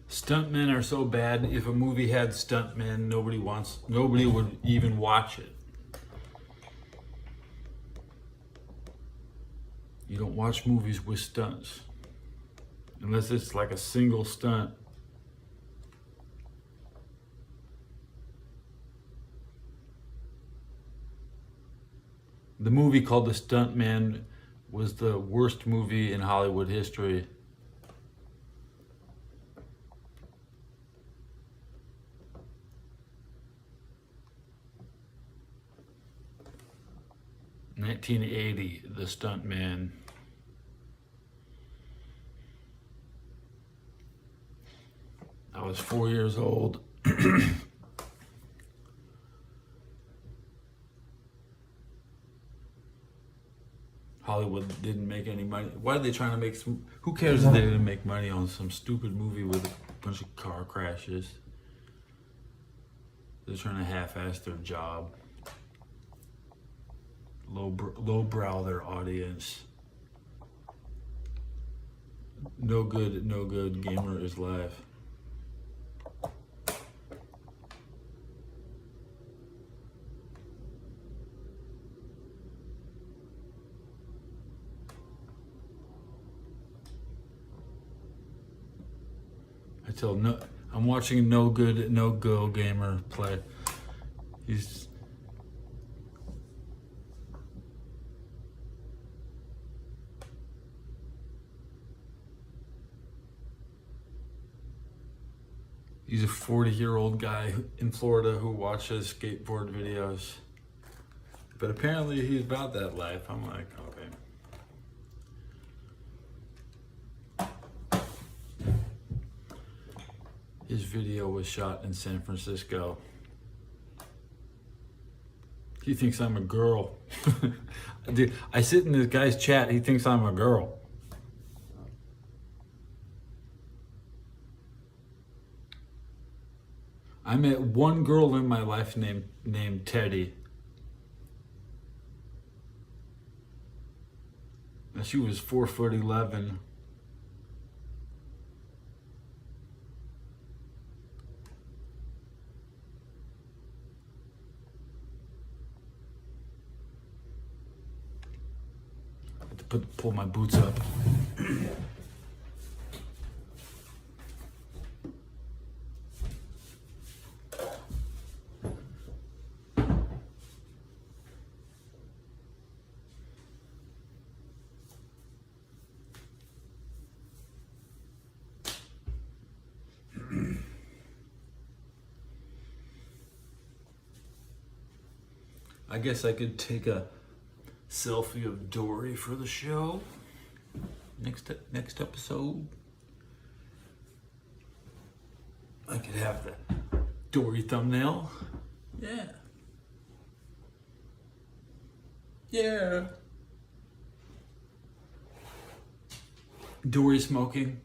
Stuntmen are so bad. If a movie had stuntmen, nobody would even watch it. You don't watch movies with stunts unless it's like a single stunt. The movie called The Stuntman was the worst movie in Hollywood history. "1980, The Stuntman." I was 4 years old. Hollywood didn't make any money. Why are they trying to make some? Who cares if they didn't make money on some stupid movie with a bunch of car crashes? They're trying to half-ass their job. Lowbrow their audience. No good gamer is live. I'm watching No Good No Go gamer play. He's a 40-year-old guy in Florida who watches skateboard videos. But apparently he's about that life. I'm like, okay. His video was shot in San Francisco. He thinks I'm a girl. Dude, I sit in this guy's chat, he thinks I'm a girl. I met one girl in my life named Teddy. And she was 4'11". Pull my boots up. I guess I could take a selfie of Dory for the show. Next episode. I could have the Dory thumbnail. Yeah. Yeah. Dory smoking.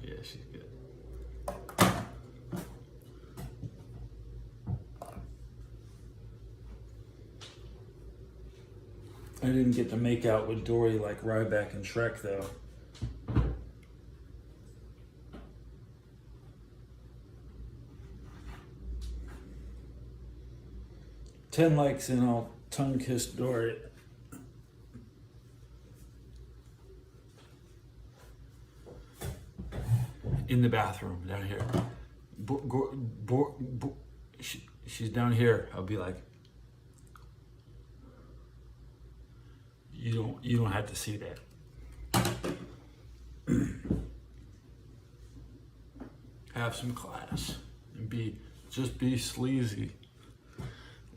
Yeah, she's good. didn't get to make out with Dory like Ryback and Shrek, though. Ten likes and I'll tongue kiss Dory. In the bathroom down here. She's down here. I'll be like, you don't have to see that. Have some class and just be sleazy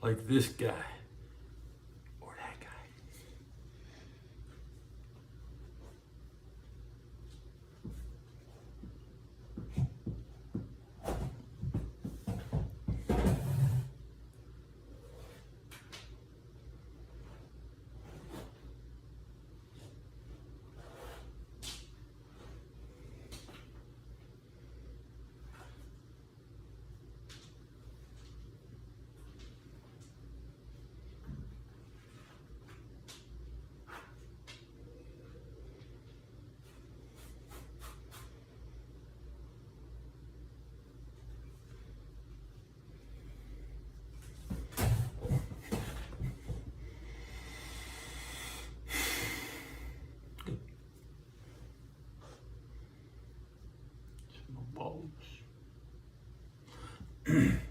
like this guy or that guy.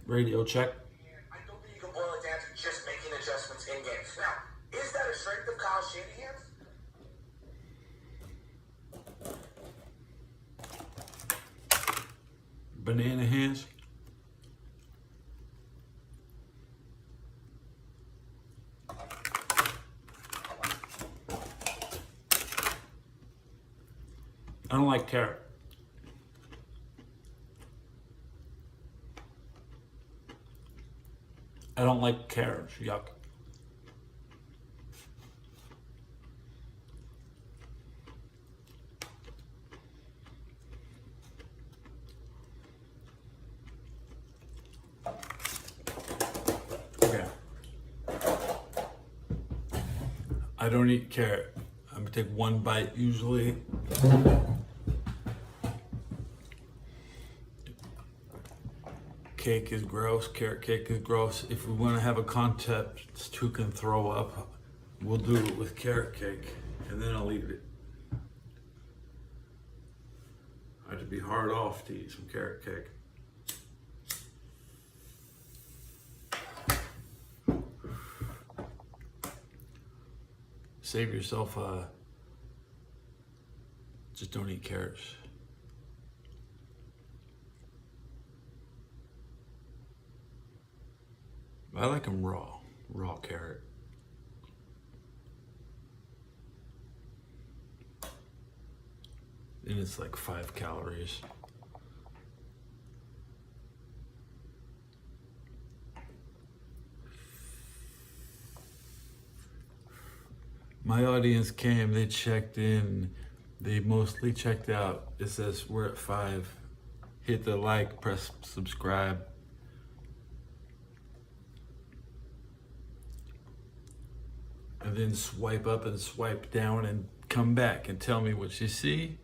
Radio check. I don't think you can boil it down to just making adjustments in game. Now, is that a strength of Kyle Shanahan's? Banana hands. I don't like carrot. I don't like carrots. Yuck. Okay. I don't eat carrot. I'm gonna take one bite usually. Cake is gross. Carrot cake is gross. If we want to have a contest who can throw up, we'll do it with carrot cake, and then I'll eat it. I had to be hard off to eat some carrot cake. Save yourself. Just don't eat carrots. I like them raw carrot. And it's like 5 calories. My audience came, they checked in, they mostly checked out. It says we're at 5. Hit the like, press subscribe. And then swipe up and swipe down and come back and tell me what you see.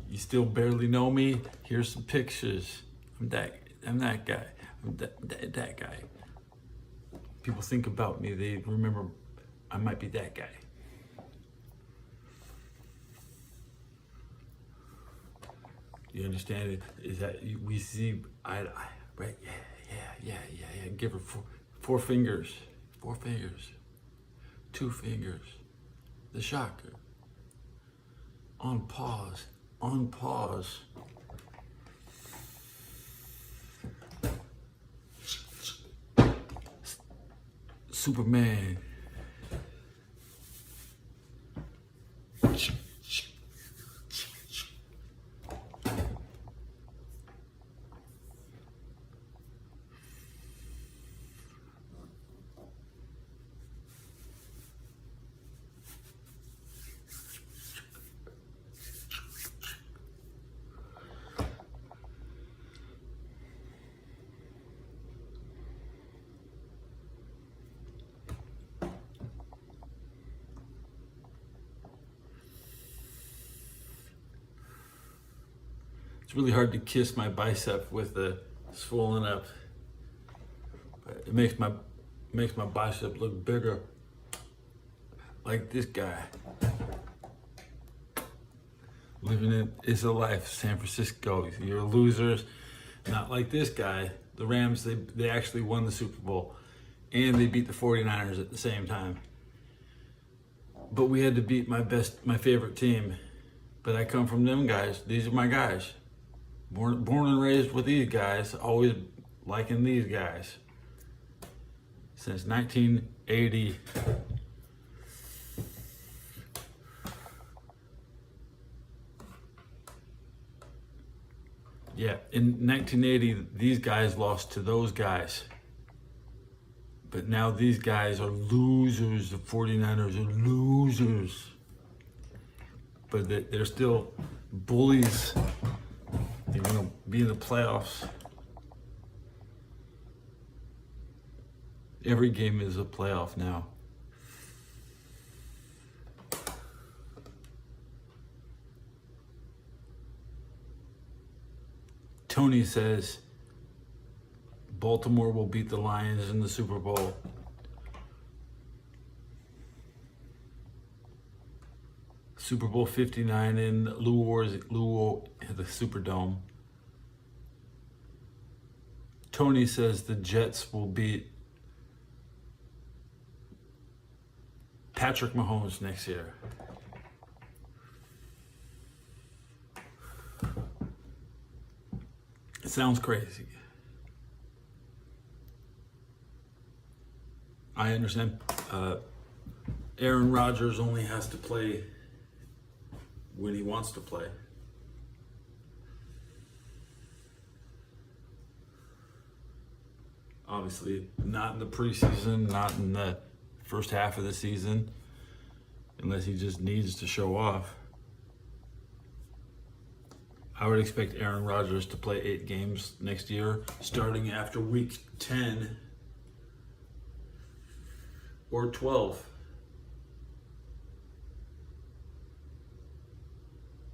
You still barely know me? Here's some pictures. I'm that guy. I'm that guy. People think about me, they remember I might be that guy. You understand it? Is that we see eye to eye, right? Yeah. Give her four fingers. 4 fingers. 2 fingers. The shocker. On pause. Superman. It's really hard to kiss my bicep with the swollen up. But it makes my bicep look bigger. Like this guy. Living it is a life, San Francisco. You're losers. Not like this guy. The Rams, they actually won the Super Bowl. And they beat the 49ers at the same time. But we had to beat my favorite team. But I come from them guys. These are my guys. Born and raised with these guys. Always liking these guys. Since 1980. Yeah, in 1980, these guys lost to those guys. But now these guys are losers. The 49ers are losers. But they're still bullies. They're going to be in the playoffs. Every game is a playoff now. Tony says Baltimore will beat the Lions in the Super Bowl. Super Bowl 59 in Louisville, the Superdome. Tony says the Jets will beat Patrick Mahomes next year. It sounds crazy. I understand Aaron Rodgers only has to play when he wants to play. Obviously, not in the preseason, not in the first half of the season, unless he just needs to show off. I would expect Aaron Rodgers to play 8 games next year, starting after week 10 or 12.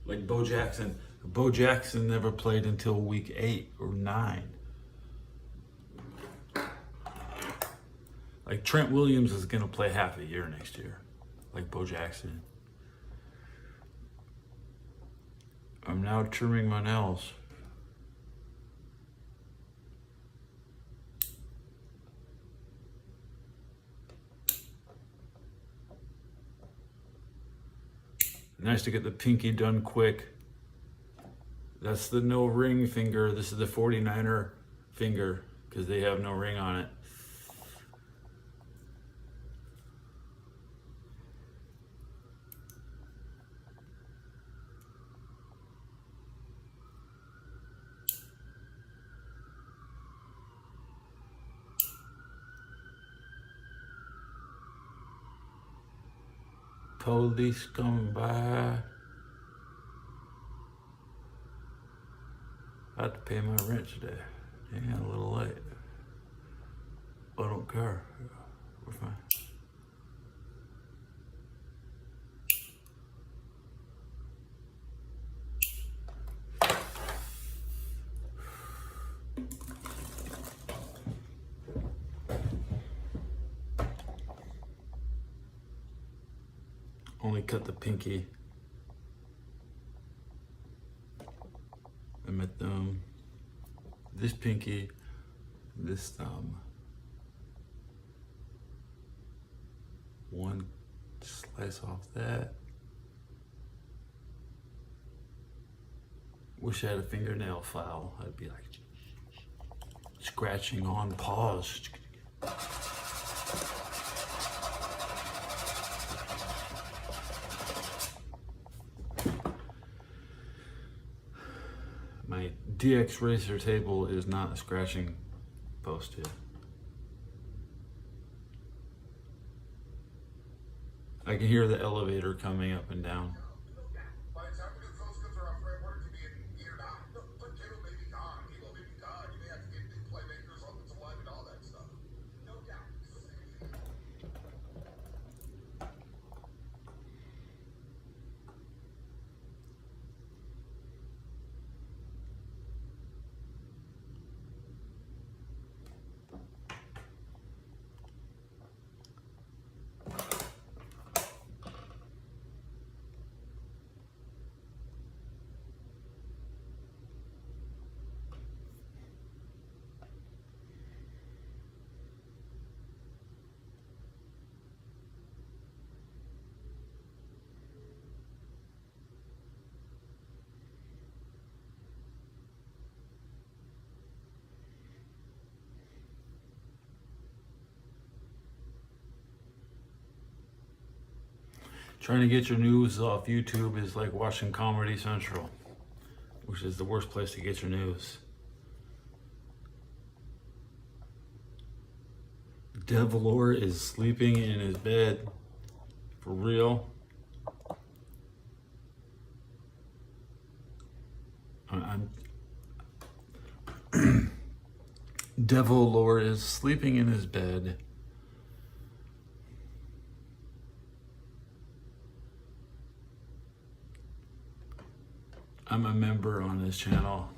Like Bo Jackson. Bo Jackson never played until week 8 or 9. Like Trent Williams is going to play half a year next year, like Bo Jackson. I'm now trimming my nails. Nice to get the pinky done quick. That's the no ring finger. This is the 49er finger because they have no ring on it. Police coming by. I have to pay my rent today. Yeah, a little late. I don't care. We're fine. Only cut the pinky and my thumb, this pinky, this thumb. One slice off that. Wish I had a fingernail file. I'd be like scratching on pause. My DX Racer table is not a scratching post here. I can hear the elevator coming up and down. By the time the close goods are off right where to be in year 9. But Kittle may be gone. Kittle may be gone. You may have to get new playmakers, offensive line, and all that stuff. No doubt. Trying to get your news off YouTube is like watching Comedy Central, which is the worst place to get your news. Devlor is sleeping in his bed. For real. Devlor is sleeping in his bed. I'm a member on this channel.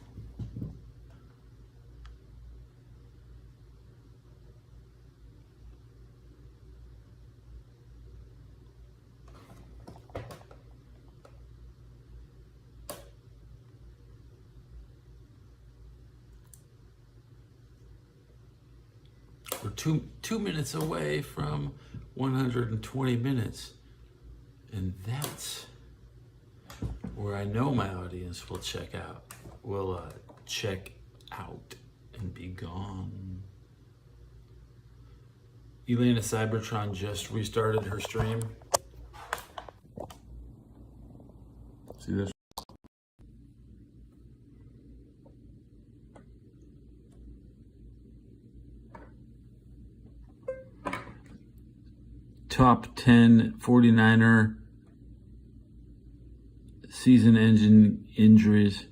We're two minutes away from 120 minutes. And that's where I know my audience will check out. Will check out and be gone. Elena Cybertron just restarted her stream. See this? Top 10 49er season engine injuries.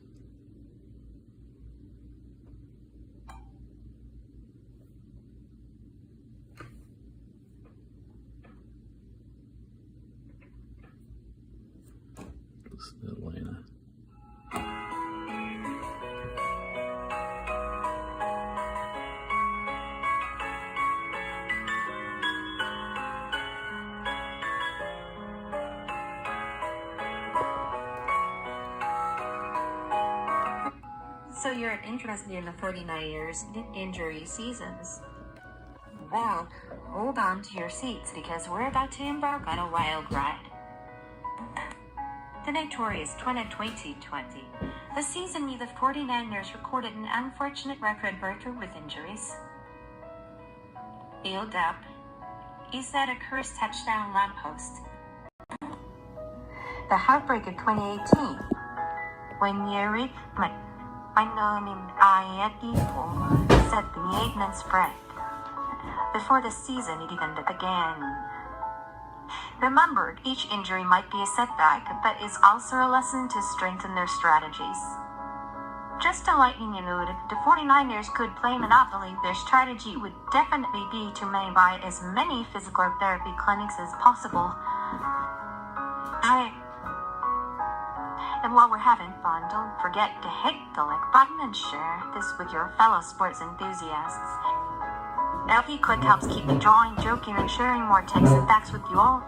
Listen to Elena. So you're interested in the 49ers injury seasons? Well, hold on to your seats because we're about to embark on a wild ride. The notorious 2020, the season the 49ers recorded an unfortunate record breaker with injuries. Build up. He set a cursed touchdown lamppost. The heartbreak of 2018, when Yuri Anonim Ayetipo set the Aidman spread. Before the season it even began. Remember, each injury might be a setback, but is also a lesson to strengthen their strategies. Just to lighten your mood, the 49ers could play Monopoly. Their strategy would definitely be to buy as many physical therapy clinics as possible. And while we're having fun, don't forget to hit the like button and share this with your fellow sports enthusiasts. Every click helps keep enjoying, joking, and sharing more tips and facts with you all.